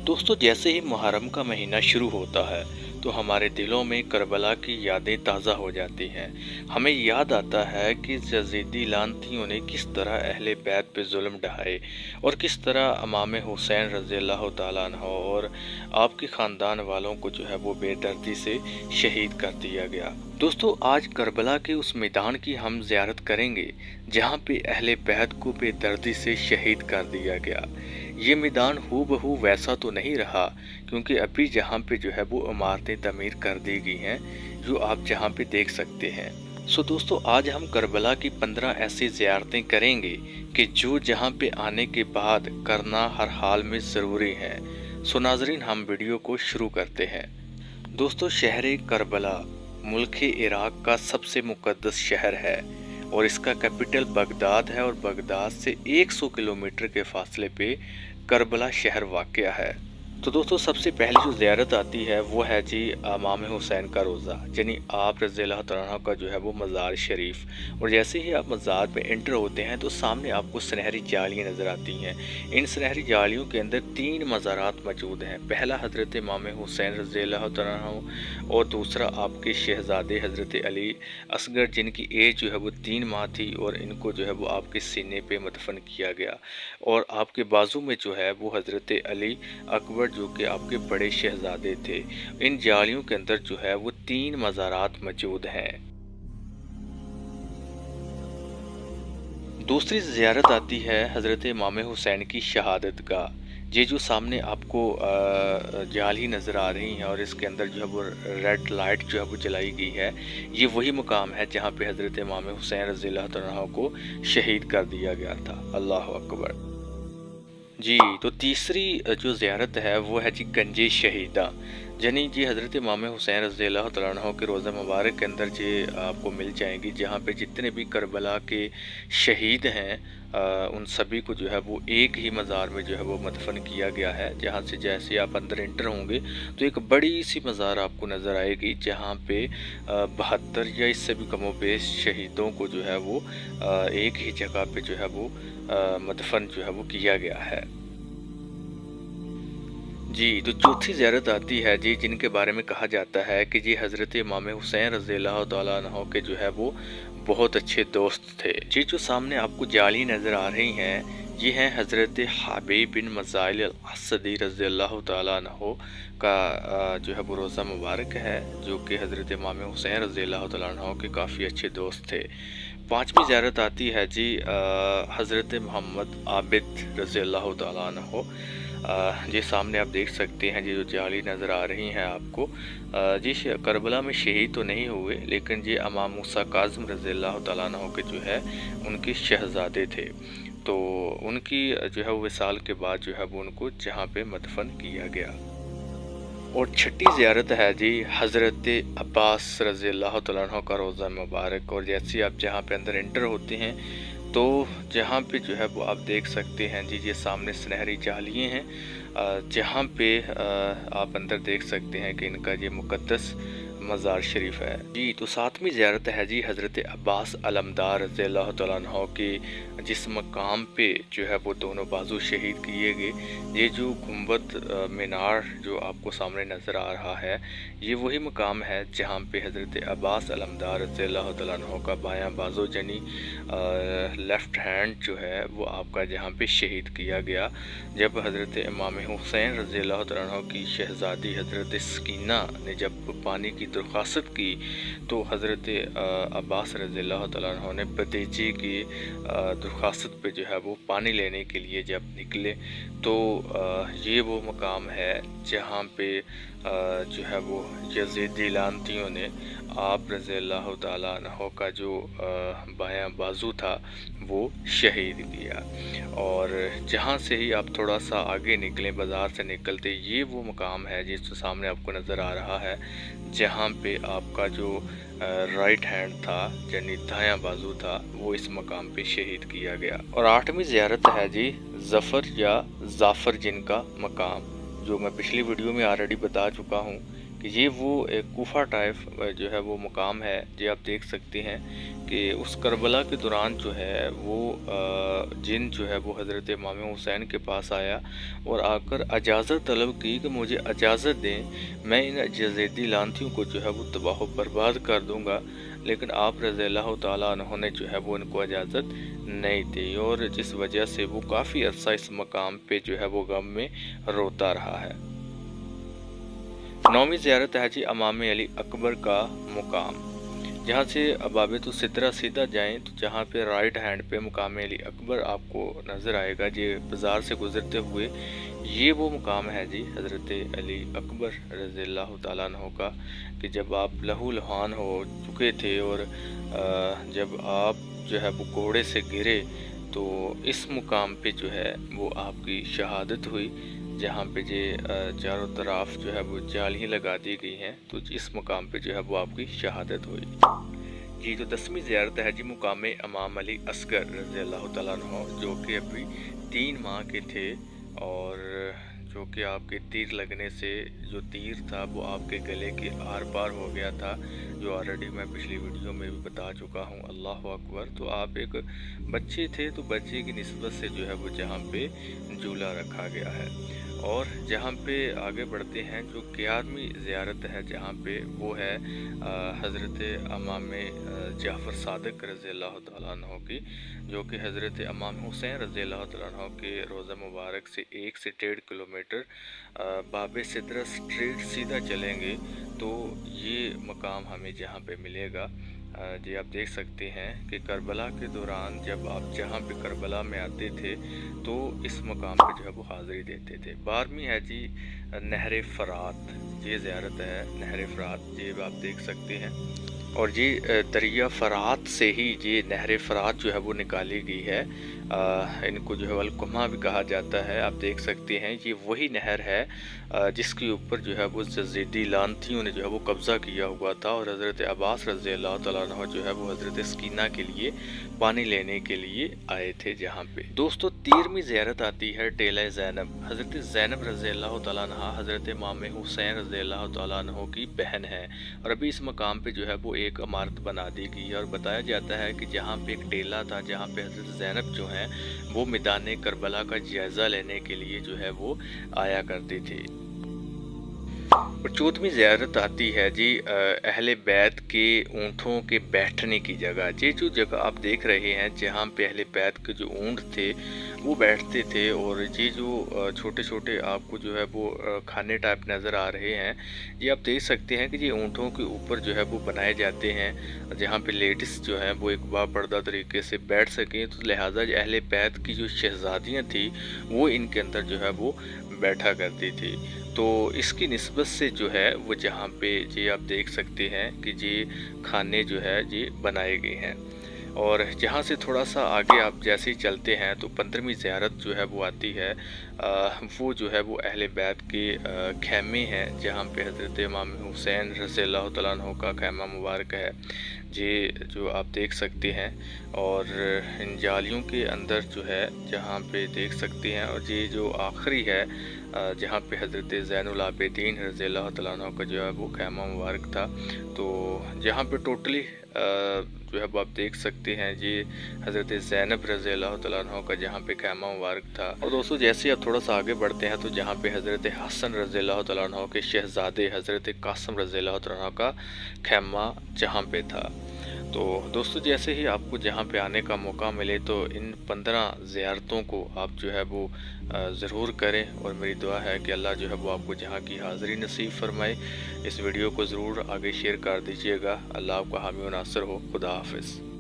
دوستو جیسے ہی محرم کا مہینہ شروع ہوتا ہے تو ہمارے دلوں میں کربلا کی یادیں تازہ ہو جاتی ہیں۔ ہمیں یاد آتا ہے کہ یزیدی لعنتیوں نے کس طرح اہل بیت پہ ظلم ڈھائے اور کس طرح امام حسین رضی اللہ تعالیٰ عنہ اور آپ کے خاندان والوں کو جو ہے وہ بے دردی سے شہید کر دیا گیا۔ دوستو آج کربلا کے اس میدان کی ہم زیارت کریں گے جہاں پہ اہل بیت کو بے دردی سے شہید کر دیا گیا۔ یہ میدان ہو بہو ویسا تو نہیں رہا کیونکہ ابھی جہاں پہ جو ہے وہ عمارتیں تعمیر کر دی گئی ہیں جو آپ جہاں پہ دیکھ سکتے ہیں۔ دوستو آج ہم کربلا کی 15 ایسی زیارتیں کریں گے کہ جو جہاں پہ آنے کے بعد کرنا ہر حال میں ضروری ہے۔ ناظرین ہم ویڈیو کو شروع کرتے ہیں۔ دوستو شہر کربلا ملک عراق کا سب سے مقدس شہر ہے اور اس کا کیپٹل بغداد ہے اور بغداد سے 100 کلومیٹر کے فاصلے پہ کربلا شہر واقع ہے۔ تو دوستو سب سے پہلی جو زیارت آتی ہے وہ ہے جی امام حسین کا روضہ، یعنی آپ رضی اللہ تعالیٰ عنہ کا جو ہے وہ مزار شریف۔ اور جیسے ہی آپ مزار پہ انٹر ہوتے ہیں تو سامنے آپ کو سنہری جالیاں نظر آتی ہیں۔ ان سنہری جالیوں کے اندر 3 مزارات موجود ہیں۔ پہلا حضرت امام حسین رضی اللہ تعالیٰ عنہ اور دوسرا آپ کے شہزادے حضرت علی اصغر جن کی ایج جو ہے وہ 3 ماہ تھی اور ان کو جو ہے وہ آپ کے سینے پہ مدفن کیا گیا۔ اور آپ کے بازو میں جو ہے وہ حضرت علی اکبر جو کہ آپ کے بڑے شہزادے تھے۔ ان جالیوں کے اندر جو ہے وہ 3 مزارات موجود ہیں۔ دوسری زیارت آتی ہے حضرت امام حسین کی شہادت گاہ۔ یہ جو سامنے آپ کو جالی نظر آ رہی ہیں اور اس کے اندر جو ہے وہ ریڈ لائٹ جو ہے وہ جلائی گئی ہے، یہ وہی مقام ہے جہاں پہ حضرت امام حسین رضی اللہ عنہ کو شہید کر دیا گیا تھا۔ اللہ اکبر۔ جی تو تیسری جو زیارت ہے وہ ہے جی گنج شہیدہ، یعنی جی حضرت امام حسین رضی اللہ تعالیٰ عنہ کے روضہ مبارک کے اندر جی آپ کو مل جائیں گی جہاں پہ جتنے بھی کربلا کے شہید ہیں ان سبھی کو جو ہے وہ ایک ہی مزار میں جو ہے وہ مدفن کیا گیا ہے۔ جہاں سے جیسے آپ اندر انٹر ہوں گے تو ایک بڑی سی مزار آپ کو نظر آئے گی جہاں پہ 72 یا اس سے بھی کم و بیش شہیدوں کو جو ہے وہ ایک ہی جگہ پہ جو ہے وہ مدفن جو ہے وہ کیا گیا ہے۔ جی تو چوتھی زیارت آتی ہے جی جن کے بارے میں کہا جاتا ہے کہ جی حضرت امام حسین رضی اللہ تعالیٰ عنہ کے جو ہے وہ بہت اچھے دوست تھے۔ جی جو سامنے آپ کو جالی نظر آ رہی ہیں یہ ہیں حضرت حبیب بن مزاحل الاسدی رضی اللہ تعالیٰ عنہ کا جو ہے وہ روضہ مبارک ہے جو کہ حضرت امام حسین رضی اللہ تعالیٰ عنہ کے کافی اچھے دوست تھے۔ 5ویں زیارت آتی ہے جی حضرت محمد عابد رضی اللہ تعالیٰ عنہ۔ جی سامنے آپ دیکھ سکتے ہیں جی جو جالی نظر آ رہی ہیں آپ کو، جی کربلا میں شہید تو نہیں ہوئے لیکن جی امام موسیٰ کاظم رضی اللہ تعالیٰ عنہ کے جو ہے ان کے شہزادے تھے، تو ان کی جو ہے وہ وصال کے بعد جو ہے وہ ان کو جہاں پہ مدفن کیا گیا۔ اور 6ٹھی زیارت ہے جی حضرت عباس رضی اللہ تعالیٰ عنہ کا روضہ مبارک۔ اور جیسے آپ جہاں پہ اندر انٹر ہوتے ہیں تو جہاں پہ جو ہے وہ آپ دیکھ سکتے ہیں جی یہ سامنے سنہری جالیاں ہیں جہاں پہ آپ اندر دیکھ سکتے ہیں کہ ان کا یہ مقدس مزار شریف ہے۔ جی تو 7ویں زیارت ہے جی حضرت عباس علمدار رضی اللہ تعالیٰ عنہ کے جس مقام پہ جو ہے وہ دونوں بازو شہید کیے گئے۔ یہ جو گنبد مینار جو آپ کو سامنے نظر آ رہا ہے یہ وہی مقام ہے جہاں پہ حضرت عباس علمدار رضی اللہ تعالیٰ عنہ کا بایاں بازو یعنی لیفٹ ہینڈ جو ہے وہ آپ کا جہاں پہ شہید کیا گیا جب حضرت امام حسین رضی اللہ تعالیٰ عنہ کی شہزادی حضرت سکینہ نے جب پانی کی درخواست کی تو حضرت عباس رضی اللہ تعالیٰ عنہ نے بھتیجے کی درخواست پہ جو ہے وہ پانی لینے کے لیے جب نکلے تو یہ وہ مقام ہے جہاں پہ جو ہے وہ یزیدی لعنتیوں نے آپ رضی اللہ تعالیٰ عنہ کا جو بایاں بازو تھا وہ شہید کیا۔ اور جہاں سے ہی آپ تھوڑا سا آگے نکلیں بازار سے نکلتے یہ وہ مقام ہے جس سامنے آپ کو نظر آ رہا ہے جہاں پہ آپ کا جو رائٹ ہینڈ تھا یعنی دایاں بازو تھا وہ اس مقام پہ شہید کیا گیا۔ اور 8ویں زیارت ہے جی ظفر یا ظافر جن کا مقام، جو میں پچھلی ویڈیو میں آلریڈی بتا چکا ہوں کہ یہ وہ ایک کوفہ ٹائپ جو ہے وہ مقام ہے جی آپ دیکھ سکتے ہیں کہ اس کربلا کے دوران جو ہے وہ جن جو ہے وہ حضرت امام حسین کے پاس آیا اور آ کر اجازت طلب کی کہ مجھے اجازت دیں، میں ان یزیدی لعنتیوں کو جو ہے وہ تباہ و برباد کر دوں گا، لیکن آپ رضی اللہ تعالیٰ عنہ نے جو ہے وہ ان کو اجازت نہیں دی، اور جس وجہ سے وہ کافی عرصہ اس مقام پہ جو ہے وہ غم میں روتا رہا ہے۔ 9ویں زیارت ہے جی امام علی اکبر کا مقام، جہاں سے بابت السترہ سیدھا جائیں تو جہاں پہ رائٹ ہینڈ پہ مقام علی اکبر آپ کو نظر آئے گا جی بازار سے گزرتے ہوئے، یہ وہ مقام ہے جی حضرت علی اکبر رضی اللہ تعالیٰ عنہ کا، کہ جب آپ لہو لہان ہو چکے تھے اور جب آپ جو ہے وہ گھوڑے سے گرے تو اس مقام پہ جو ہے وہ آپ کی شہادت ہوئی، جہاں پہ چاروں طرف جو ہے وہ جالیاں لگا دی گئی ہیں، تو اس مقام پہ جو ہے وہ آپ کی شہادت ہوئی جی۔ جو 10ویں زیارت ہے جی مقام امام علی اصغر رضی اللہ تعالیٰ عنہ، جو کہ ابھی 3 ماہ کے تھے، اور جو کہ آپ کے تیر لگنے سے جو تیر تھا وہ آپ کے گلے کے آر پار ہو گیا تھا، جو آلریڈی میں پچھلی ویڈیو میں بھی بتا چکا ہوں، اللہ اکبر۔ تو آپ ایک بچے تھے، تو بچے کی نسبت سے جو ہے وہ جہاں پہ جھولا رکھا گیا ہے، اور جہاں پہ آگے بڑھتے ہیں جو 11ویں زیارت ہے جہاں پہ وہ ہے حضرت امام جعفر صادق رضی اللہ تعالیٰ عنہ کی، جو کہ حضرت امام حسین رضی اللہ تعالیٰ عنہ کے روضہ مبارک سے 1 سے 1.5 کلومیٹر باب سترہ سٹریٹ سیدھا چلیں گے تو یہ مقام ہمیں جہاں پہ ملے گا جی۔ آپ دیکھ سکتے ہیں کہ کربلا کے دوران جب آپ جہاں پہ کربلا میں آتے تھے تو اس مقام پہ جو ہے وہ حاضری دیتے تھے۔ 12ویں ہے جی نہر فرات، یہ زیارت ہے نہر فرات جی آپ دیکھ سکتے ہیں، اور جی دریا فرات سے ہی جی نہر فرات جو ہے وہ نکالی گئی ہے، ان کو جو ہے القمہ بھی کہا جاتا ہے۔ آپ دیکھ سکتے ہیں یہ وہی نہر ہے جس کے اوپر جو ہے وہ یزیدی لعنتیوں نے جو ہے وہ قبضہ کیا ہوا تھا، اور حضرت عباس رضی اللہ تعالیٰ عنہ جو ہے وہ حضرت سکینہ کے لیے پانی لینے کے لیے آئے تھے جہاں پہ۔ دوستو 13ویں زیارت آتی ہے ٹیلہ زینب، حضرت زینب رضی اللہ تعالیٰ عنہ حضرت امام حسین رضی اللہ تعالیٰ عنہ کی بہن ہے، اور ابھی اس مقام پہ جو ہے وہ ایک عمارت بنا دی گئی ہے، اور بتایا جاتا ہے کہ جہاں پہ ایک ٹیلہ تھا جہاں پہ حضرت زینب جو ہیں وہ میدان کربلا کا جائزہ لینے کے لیے جو ہے وہ آیا کرتی تھی۔ اور 14ویں زیارت آتی ہے جی اہل بیت کے اونٹوں کے بیٹھنے کی جگہ، جو جگہ آپ دیکھ رہے ہیں جہاں پہ اہل بیت کے جو اونٹ تھے وہ بیٹھتے تھے، اور یہ جو چھوٹے چھوٹے آپ کو جو ہے وہ کھانے ٹائپ نظر آ رہے ہیں، یہ آپ دیکھ سکتے ہیں کہ یہ اونٹوں کے اوپر جو ہے وہ بنائے جاتے ہیں جہاں پہ لیڈیز جو ہیں وہ ایک باپردہ طریقے سے بیٹھ سکیں، تو لہٰذا اہل بیت کی جو شہزادیاں تھیں وہ ان کے اندر جو ہے وہ بیٹھا کرتی تھی، تو اس کی نسبت سے جو ہے وہ جہاں پہ جی آپ دیکھ سکتے ہیں کہ جی کھانے جو ہے جی بنائے گئے ہیں۔ اور جہاں سے تھوڑا سا آگے آپ جیسے ہی چلتے ہیں تو 15ویں زیارت جو ہے وہ آتی ہے، وہ جو ہے وہ اہل بیت کے خیمے ہیں جہاں پہ حضرت امام حسین رضی اللہ تعالیٰ عنہ کا خیمہ مبارک ہے جی، جو آپ دیکھ سکتے ہیں، اور ان جالیوں کے اندر جو ہے جہاں پہ دیکھ سکتے ہیں، اور جی جو آخری ہے جہاں پہ حضرت زین العابدین رضی اللہ تعالیٰ عنہ کا جو ہے وہ خیمہ مبارک تھا، تو جہاں پہ ٹوٹلی جو ہے وہ آپ دیکھ سکتے ہیں جی حضرت زینب رضی اللہ تعالیٰ عنہ کا جہاں پہ خیمہ مبارک تھا۔ اور دوستو جیسے آپ تھوڑا سا آگے بڑھتے ہیں تو جہاں پہ حضرت حسن رضی اللہ تعالیٰ عنہ کے شہزادے حضرت قاسم رضی اللہ تعالیٰ عنہ کا خیمہ جہاں پہ تھا۔ تو دوستو جیسے ہی آپ کو جہاں پہ آنے کا موقع ملے تو ان 15 زیارتوں کو آپ جو ہے وہ ضرور کریں، اور میری دعا ہے کہ اللہ جو ہے وہ آپ کو جہاں کی حاضری نصیب فرمائے۔ اس ویڈیو کو ضرور آگے شیئر کر دیجیے گا۔ اللہ آپ کا حامی و ناصر ہو۔ خدا حافظ۔